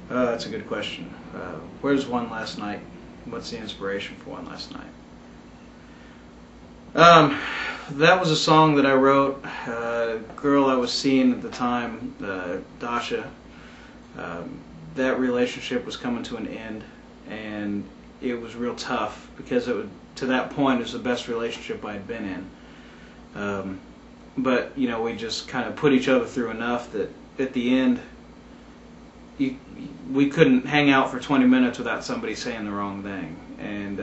That's a good question. Where's One Last Night? What's the inspiration for One Last Night? That was a song that I wrote. Girl I was seeing at the time, Dasha. That relationship was coming to an end, and it was real tough because to that point it was the best relationship I had been in. But we just kind of put each other through enough that at the end we couldn't hang out for 20 minutes without somebody saying the wrong thing. And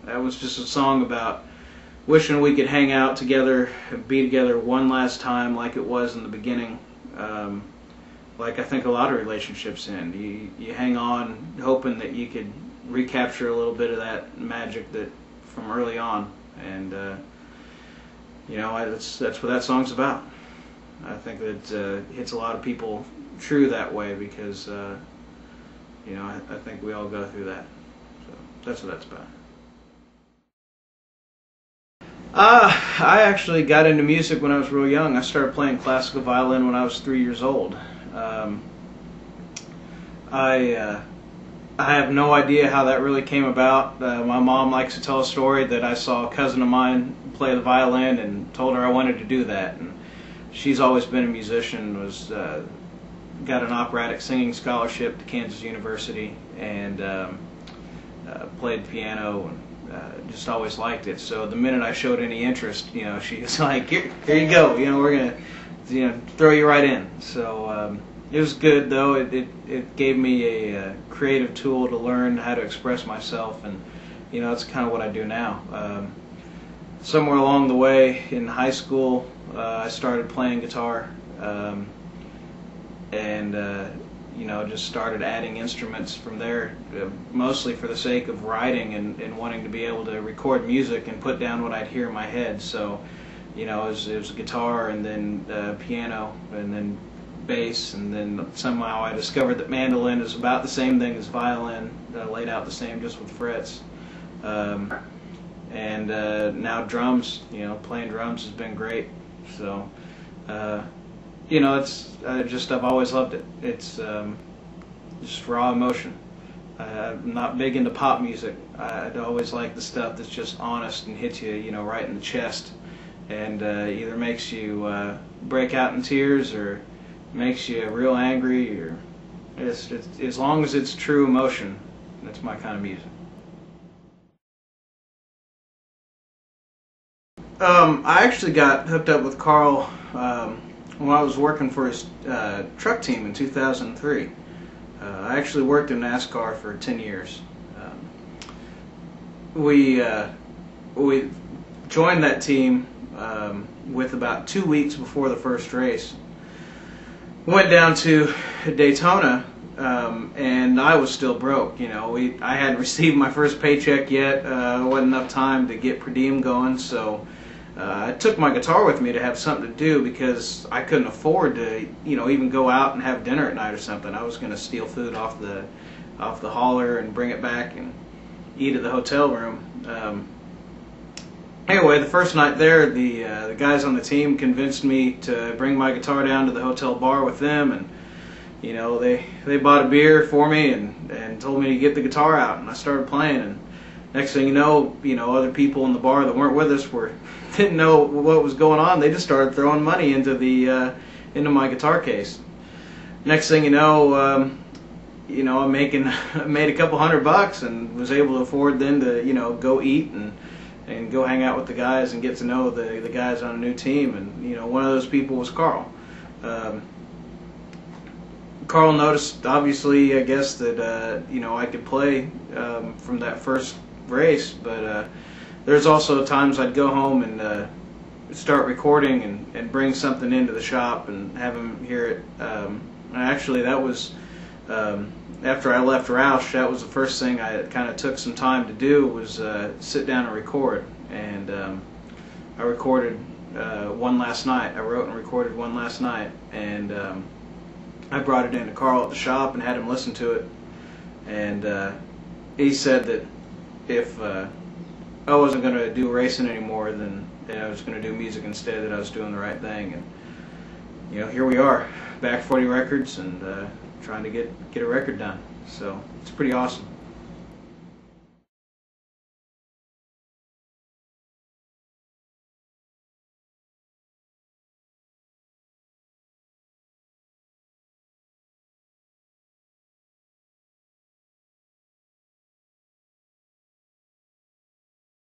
that was just a song about wishing we could hang out together and be together one last time like it was in the beginning. Like I think a lot of relationships end. You hang on hoping that you could recapture a little bit of that magic that from early on. And that's what that song's about. I think that hits a lot of people true that way because I think we all go through that. So that's what that's about. I actually got into music when I was real young. I started playing classical violin when I was 3 years old. I have no idea how that really came about. My mom likes to tell a story that I saw a cousin of mine play the violin and told her I wanted to do that. And she's always been a musician, got an operatic singing scholarship to Kansas University, and played piano and just always liked it. So the minute I showed any interest, she was like, here you go, we're gonna throw you right in. So it was good, though. It gave me a creative tool to learn how to express myself, and it's kind of what I do now. Somewhere along the way in high school, I started playing guitar, and just started adding instruments from there, mostly for the sake of writing and wanting to be able to record music and put down what I'd hear in my head. So, it was guitar, and then piano, and then bass, and then somehow I discovered that mandolin is about the same thing as violin, laid out the same, just with frets. And now drums, playing drums has been great. So, it's I've always loved it. It's just raw emotion. I'm not big into pop music. I'd always like the stuff that's just honest and hits you, right in the chest, and either makes you break out in tears or makes you real angry, or it's as long as it's true emotion. That's my kind of music. I actually got hooked up with Carl when I was working for his truck team in 2003. I actually worked in NASCAR for 10 years. We joined that team with about 2 weeks before the first race. Went down to Daytona, and I was still broke. I hadn't received my first paycheck yet. Wasn't enough time to get per diem going, so I took my guitar with me to have something to do because I couldn't afford to, even go out and have dinner at night or something. I was going to steal food off the hauler and bring it back and eat at the hotel room. Anyway, the first night there, the guys on the team convinced me to bring my guitar down to the hotel bar with them, and they bought a beer for me and told me to get the guitar out, and I started playing. And next thing you know, other people in the bar that weren't with us didn't know what was going on. They just started throwing money into into my guitar case. Next thing you know, I made a couple $100 and was able to afford then to go eat and go hang out with the guys and get to know the guys on a new team. And one of those people was Carl. Carl noticed, obviously, I guess, that I could play from that first race, but there's also times I'd go home and start recording and bring something into the shop and have him hear it. And actually, that was after I left Roush. That was the first thing I kind of took some time to do, was sit down and record. And I recorded One Last Night. I wrote and recorded One Last Night, and I brought it into Carl at the shop and had him listen to it. And he said that if I wasn't going to do racing anymore, then I was going to do music instead, that I was doing the right thing. And here we are, Back 40 Records, and trying to get a record done. So it's pretty awesome.